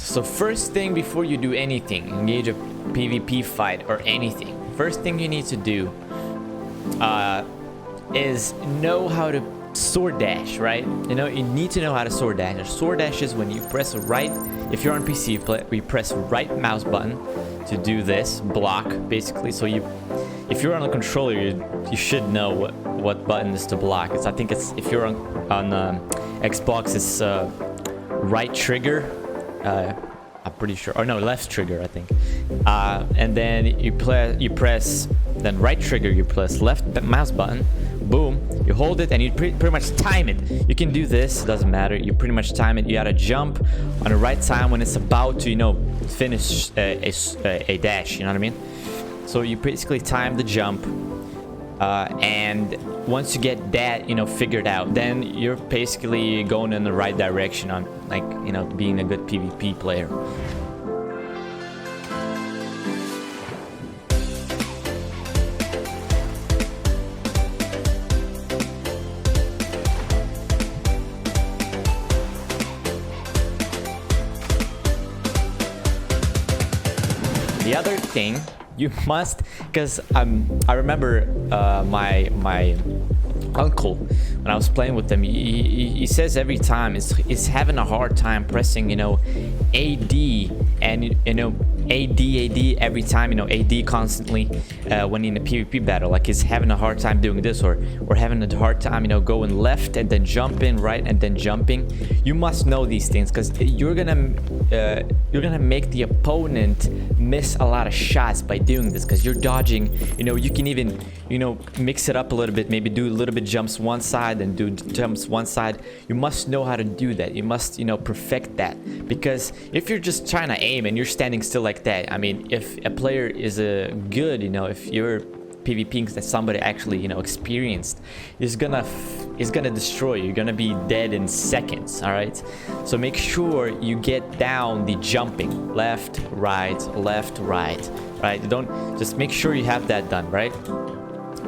So first thing before you do anything, engage a PvP fight or anything, first thing you need to do is know how to sword dash, right? You know, you need to know how to sword dash. Sword dash is when you press right, if you're on PC, we press right mouse button to do this, block, basically. So if you're on a controller, you should know what button is to block. I think it's, if you're on Xbox, it's right trigger, I'm pretty sure, or no, left trigger, I think. And then you press, then right trigger, you press left mouse button, boom, you hold it, and you pretty much time it. You can do this, doesn't matter, you pretty much time it. You gotta jump on the right time when it's about to, you know, finish a dash, you know what I mean? So you basically time the jump, and once you get that, you know, figured out, then you're basically going in the right direction on, like, you know, being a good PvP player. The other thing you must, because I remember my uncle, when I was playing with him, he says every time is having a hard time pressing, you know, AD, and you know, AD every time, you know, AD constantly when in a PvP battle. Like, he's having a hard time doing this, or having a hard time, you know, going left and then jumping, right and then jumping. You must know these things, because you're gonna make the opponent miss a lot of shots by doing this, because you're dodging. You know, you can even, you know, mix it up a little bit, maybe do a little bit jumps one side and do jumps one side. You must know how to do that. You must, you know, perfect that, because if you're just trying to aim and you're standing still like that, I mean, if a player is a good, you know, if you're PvPing that somebody actually, you know, experienced, is gonna destroy you. You're gonna be dead in seconds. All right, so make sure you get down the jumping, left, right, right. Don't, just make sure you have that done, right?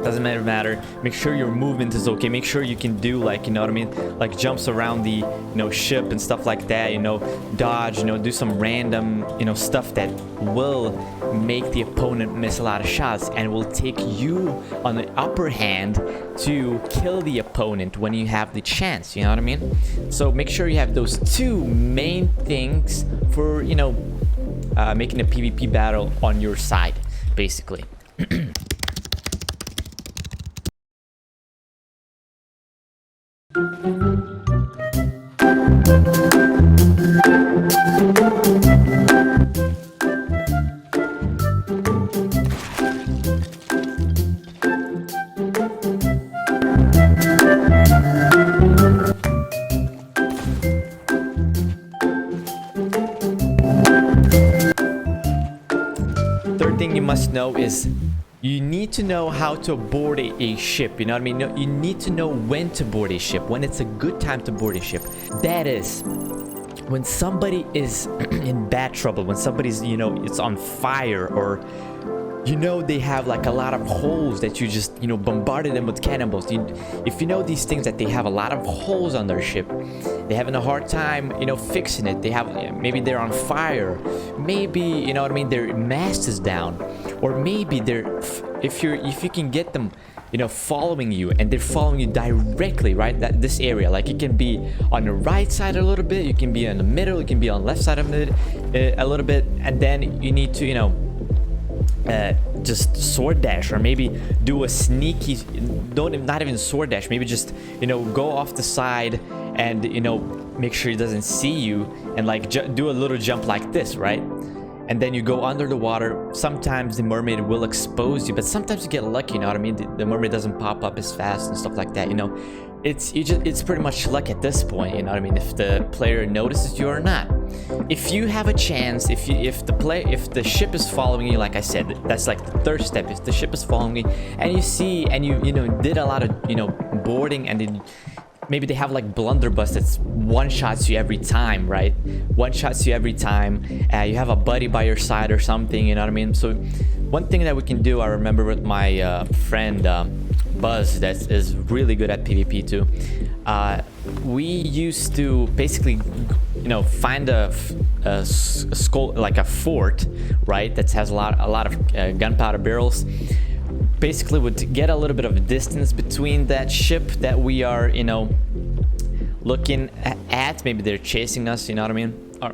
Doesn't matter. Make sure your movement is okay. Make sure you can do, like, you know what I mean, like jumps around the, you know, ship and stuff like that, you know, dodge, you know, do some random, you know, stuff that will make the opponent miss a lot of shots and will take you on the upper hand to kill the opponent when you have the chance, you know what I mean? So make sure you have those two main things for, you know, making a PvP battle on your side, basically. Third thing you must know is you need to know how to board a ship, you know what I mean? You need to know when to board a ship, when it's a good time to board a ship. That is, when somebody is in bad trouble, when somebody's, you know, it's on fire, or, you know, they have like a lot of holes that you just, you know, bombarded them with cannonballs. If you know these things, that they have a lot of holes on their ship, they're having a hard time, you know, fixing it. They have, maybe they're on fire, maybe, you know what I mean, their mast is down, or maybe they're, if you can get them, you know, following you, and they're following you directly, right, this area, like, it can be on the right side a little bit, you can be in the middle, you can be on the left side of it a little bit, and then you need to, you know, just sword dash, or maybe do a sneaky, not even sword dash, maybe just, you know, go off the side and, you know, make sure he doesn't see you, and like do a little jump like this, right? And then you go under the water. Sometimes the mermaid will expose you, but sometimes you get lucky, you know what I mean? The mermaid doesn't pop up as fast and stuff like that, you know. It's pretty much luck at this point, you know what I mean, if the player notices you or not. If you have a chance, if the ship is following you, like I said, that's like the third step. If the ship is following you and you see, and you know, did a lot of, you know, boarding, and then maybe they have like blunderbuss that's one-shots you every time, right? One-shots you every time. You have a buddy by your side or something, you know what I mean? So one thing that we can do, I remember with my friend Buzz, that is really good at PvP too. We used to basically you know, find a skull, like a fort, right, that has a lot of gunpowder barrels. Basically would get a little bit of a distance between that ship that we are, you know, looking at. Maybe they're chasing us, you know what I mean? Or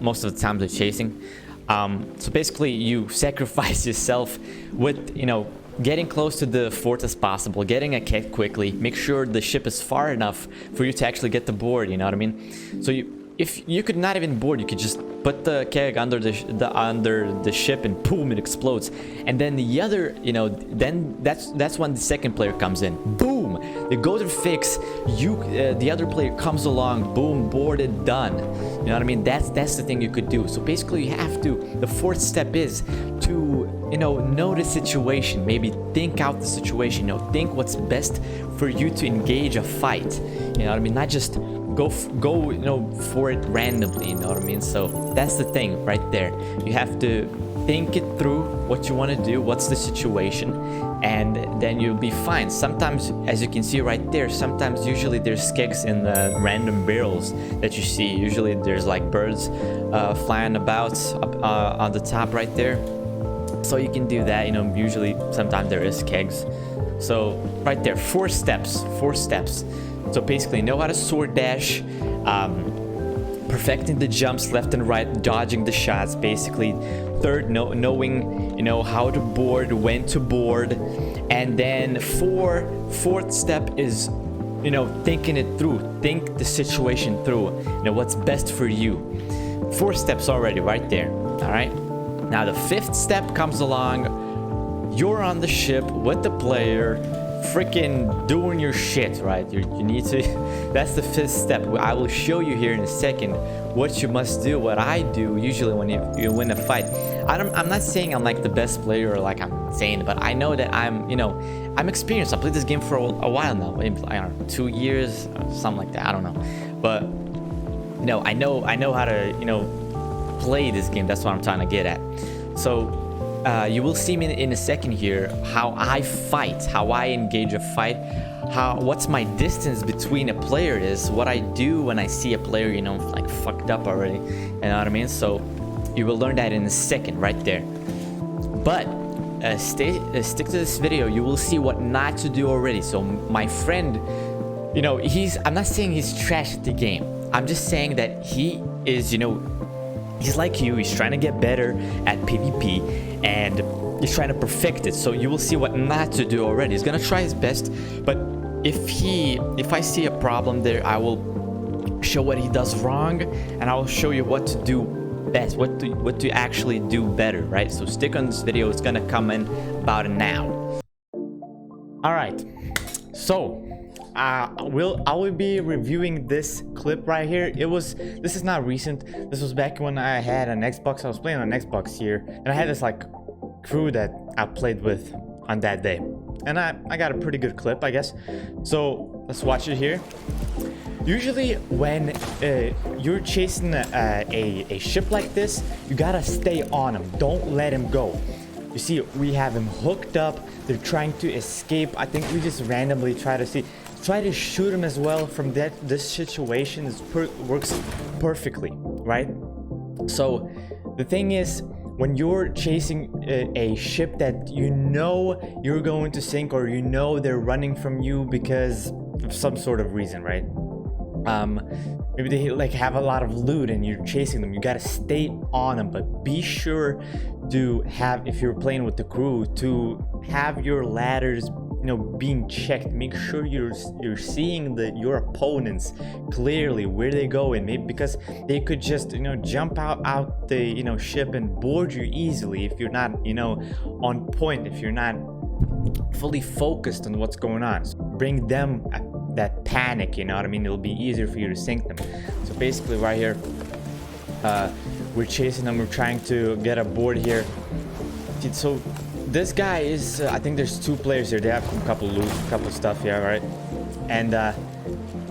most of the time they're chasing. So basically you sacrifice yourself with, you know, getting close to the fort as possible, getting a keg quickly, make sure the ship is far enough for you to actually get the board, you know what I mean? So if you could not even board, you could just put the keg under the ship and boom, it explodes. And then the other, you know, then that's when the second player comes in. Boom, the golden fix. The other player comes along. Boom, boarded, done. You know what I mean? That's the thing you could do. So basically, you have to. The fourth step is to, you know the situation. Maybe think out the situation. You know, think what's best for you to engage a fight. You know what I mean? Not just go you know, for it randomly, you know what I mean? So that's the thing right there. You have to think it through, what you want to do, what's the situation, and then you'll be fine. Sometimes, as you can see right there, usually there's kegs in the random barrels that you see. Usually there's like birds flying about on the top right there, so you can do that, you know. Usually sometimes there is kegs. So right there, four steps. So basically, know how to sword dash, perfecting the jumps left and right, dodging the shots. Basically, third, knowing, you know, how to board, when to board, and then fourth step is, you know, thinking it through. Think the situation through. You know what's best for you. 4 steps already right there. All right. Now the 5th step comes along. You're on the ship with the player, freaking doing your shit, right? You need to. That's the 5th step. I will show you here in a second what you must do, what I do usually when you win a fight. I'm not saying I'm like the best player or like I'm insane, but I know that I'm, you know, I'm experienced. I played this game for a while now. Maybe, I don't know, 2 years, something like that. I don't know, but you know, I know how to, you know, play this game. That's what I'm trying to get at. So you will see me in a second here how I fight, how I engage a fight, what's my distance between a player is, what I do when I see a player, you know, like fucked up already, you know what I mean? So you will learn that in a second right there. But stick to this video. You will see what not to do already. So my friend, you know, I'm not saying he's trash at the game. I'm just saying that he is, you know, he's like you. He's trying to get better at PvP and he's trying to perfect it. So you will see what not to do already. He's gonna try his best, but if I see a problem there, I will show what he does wrong, and I will show you what to do best, what to actually do better, right? So stick on this video. It's gonna come in about now. All right, so I will be reviewing this clip right here. This is not recent. This was back when I had an Xbox. I was playing on an Xbox here, and I had this like crew that I played with on that day, and I got a pretty good clip, I guess. So let's watch it here. Usually when you're chasing a ship like this, you gotta stay on him. Don't let him go. You see, we have him hooked up. They're trying to escape. I think we just randomly try to shoot him as well. From this situation works perfectly, right? So the thing is, when you're chasing a ship that you know you're going to sink, or you know they're running from you because of some sort of reason, right? Maybe they like have a lot of loot and you're chasing them. You gotta stay on them, but be sure to have, if you're playing with the crew, to have your ladders, you know, being checked. Make sure you're seeing your opponents clearly, where they go, and maybe because they could just, you know, jump out the, you know, ship and board you easily if you're not, you know, on point, if you're not fully focused on what's going on. So bring them that panic, you know what I mean? It'll be easier for you to sink them. So basically right here, we're chasing them. We're trying to get a board here. So this guy is, I think there's 2 players here. They have a couple loot, a couple stuff here, right? And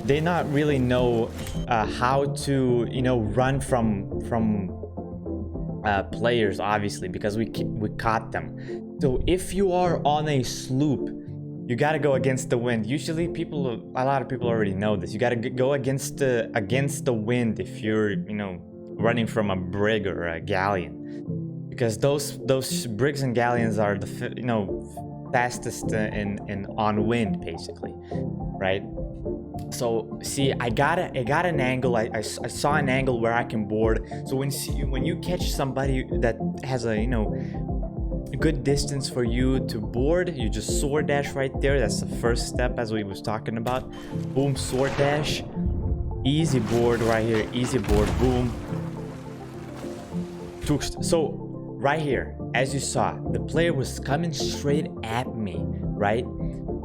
they not really know how to, you know, run from players, obviously, because we caught them. So if you are on a sloop, you got to go against the wind. Usually a lot of people already know this. You got to go against the wind if you're, you know, running from a brig or a galleon, because those brigs and galleons are the, you know, fastest in on wind basically, right? So see, I got an angle. I saw an angle where I can board. So when you catch somebody that has a, you know, a good distance for you to board, you just sword dash right there. That's the first step, as we was talking about. Boom, sword dash, easy board right here, easy board, boom. So right here, as you saw, the player was coming straight at me, right?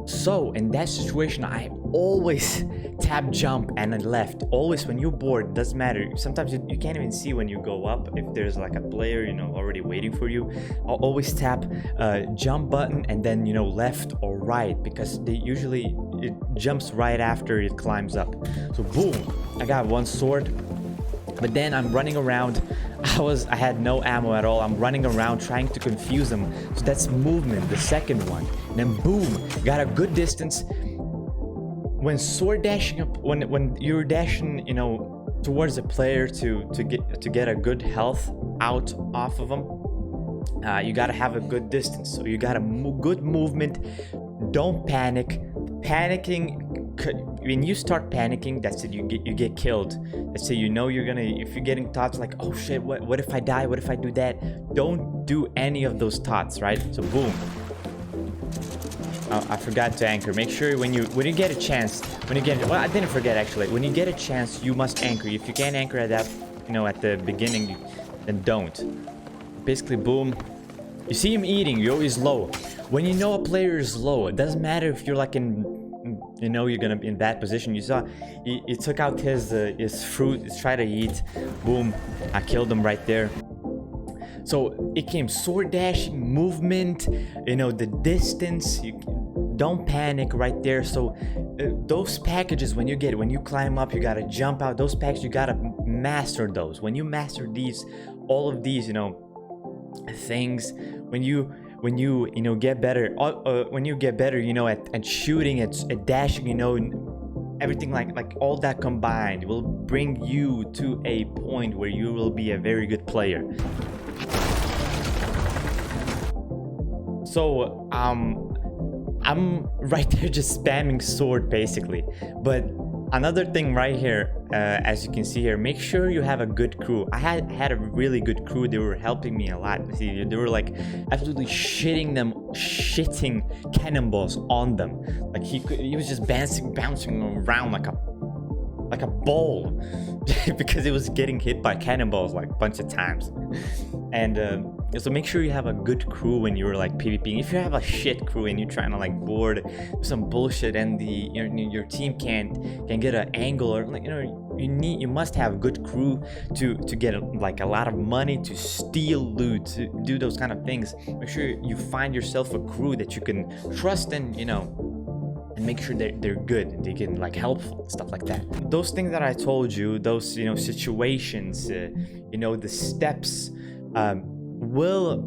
So in that situation, I always tap jump and then left. Always when you board, doesn't matter. Sometimes you can't even see when you go up if there's like a player, you know, already waiting for you. I'll always tap jump button and then, you know, left or right, because it jumps right after it climbs up. So boom, I got one sword. But then I'm running around. I had no ammo at all. I'm running around trying to confuse them. So that's movement, the second one. And then boom, got a good distance. When sword dashing up, when you're dashing, you know, towards a player to get a good health out off of them, you gotta have a good distance. So you got a good movement. Don't panic. Panicking, when you start panicking, that's it. You get killed. Let's say, you know, if you're getting thoughts like, oh shit, what if I die? What if I do that? Don't do any of those thoughts, right? So boom. Oh, I forgot to anchor. Make sure when you get a chance, well, I didn't forget actually. When you get a chance, you must anchor. If you can't anchor at that, you know, at the beginning, then don't. Basically, boom. You see him eating. You're always low. When you know a player is low, it doesn't matter if you're like in, you know, you're gonna be in that position. You saw he took out his fruit, he's trying to eat. Boom, I killed him right there. So it came sword dashing, movement, you know, the distance. Don't panic right there. So those packages, when you climb up, you gotta jump out. Those packages, you gotta master those. When you master all of these, you know, things, when you know, get better, you know, at shooting, at dashing, you know, everything like all that combined will bring you to a point where you will be a very good player. So I'm right there just spamming sword basically. But another thing right here, as you can see here, make sure you have a good crew. I had a really good crew. They were helping me a lot. See, they were like absolutely shitting cannonballs on them. Like he was just bouncing around like a ball because it was getting hit by cannonballs like a bunch of times. And so make sure you have a good crew when you're like PvPing. If you have a shit crew and you're trying to like board some bullshit and your team can't get an angle, or like, you know, you must have a good crew to get like a lot of money, to steal loot, to do those kind of things. Make sure you find yourself a crew that you can trust, and, you know, and make sure they're good and they can like helpful and stuff like that. Those things that I told you, those, you know, situations, you know, the steps will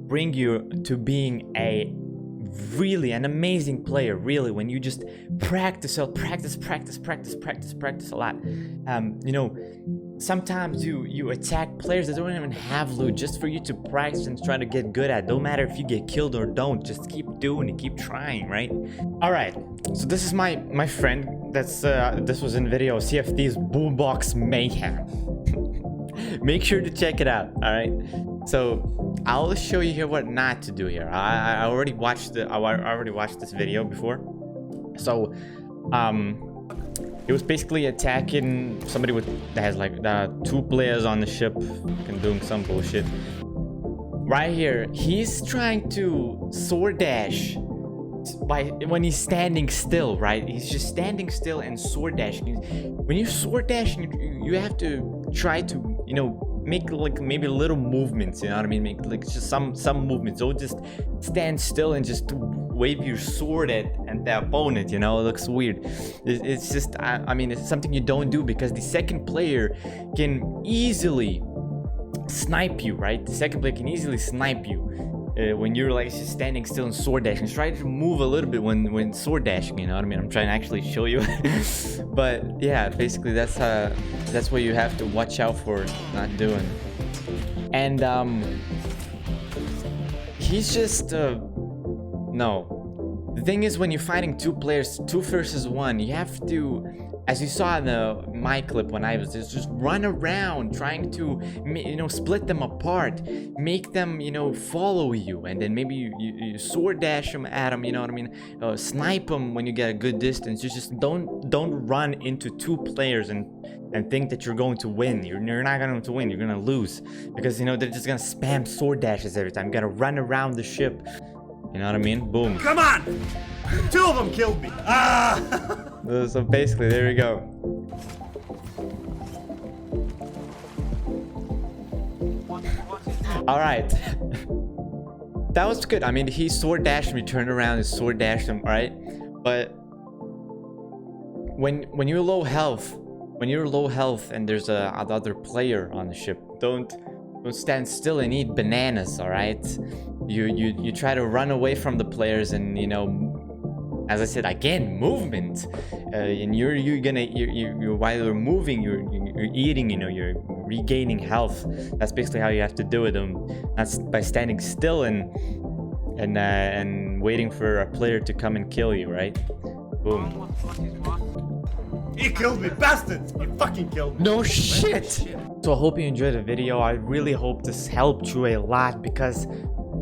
bring you to being an amazing player. Really, when you just practice a lot. You know, sometimes you attack players that don't even have loot just for you to practice and try to get good at. Don't matter if you get killed or don't, just keep doing it, keep trying, right? All right, so this is my friend. This was in video Sea of Thieves Boombox Mayhem. Make sure to check it out. All right, so I'll show you here what not to do here. I already watched this video before. So it was basically attacking somebody that has like 2 players on the ship and doing some bullshit. Right here, he's trying to sword dash when he's standing still, right? He's just standing still and sword dashing. When you sword dash, you have to try to, you know, make like maybe little movements, you know what I mean? Make like just some movements. Don't just stand still and just wave your sword at the opponent, you know? It looks weird. It's just, I mean, it's something you don't do because the second player can easily snipe you, right? The second player can easily snipe you. when you're like just standing still and sword dashing. Try to move a little bit when sword dashing, you know what I mean? I'm trying to actually show you. But yeah, basically that's what you have to watch out for not doing. And he's just no. The thing is, when you're fighting two players, 2 versus 1, you have to, as you saw in my clip when I was just run around trying to, you know, split them apart, make them, you know, follow you, and then maybe you sword dash them at them, you know what I mean? Snipe them when you get a good distance. You just don't run into 2 players and think that you're going to win. You're not going to win. You're gonna lose because, you know, they're just gonna spam sword dashes every time. You gotta run around the ship. You know what I mean? Boom. Come on! 2 of them killed me. Ah! So basically, there we go. All right. That was good. I mean, he sword dashed me, turned around and sword dashed him, right? But when you're low health, and there's another player on the ship, don't stand still and eat bananas, all right? You try to run away from the players, and, you know, as I said again, movement. And you're while you're moving, you're eating, you know, you're regaining health. That's basically how you have to do it. That's by standing still and waiting for a player to come and kill you, right? Boom. He killed me, bastard! He fucking killed me. No shit! So I hope you enjoyed the video. I really hope this helped you a lot, because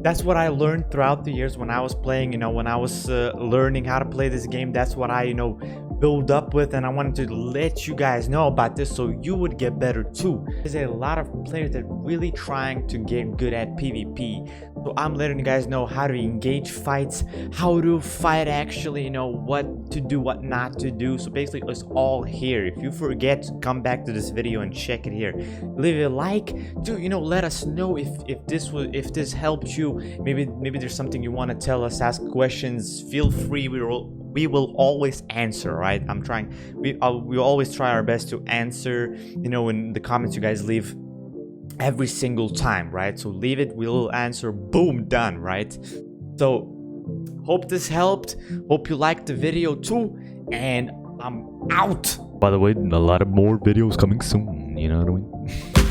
that's what I learned throughout the years when I was playing, you know, when I was learning how to play this game. That's what I, you know, build up with, and I wanted to let you guys know about this so you would get better too. There's a lot of players that really trying to get good at PvP. So I'm letting you guys know how to engage fights, how to fight actually, you know, what to do, what not to do. So basically it's all here. If you forget, come back to this video and check it here. Leave a like, you know, let us know if this helped you. Maybe there's something you want to tell us, ask questions, feel free. We will always answer, right? We always try our best to answer, you know, in the comments you guys leave every single time, right? So leave it, we'll answer, boom, done, right? So hope this helped, hope you liked the video too, and I'm out. By the way, a lot of more videos coming soon, you know what I mean?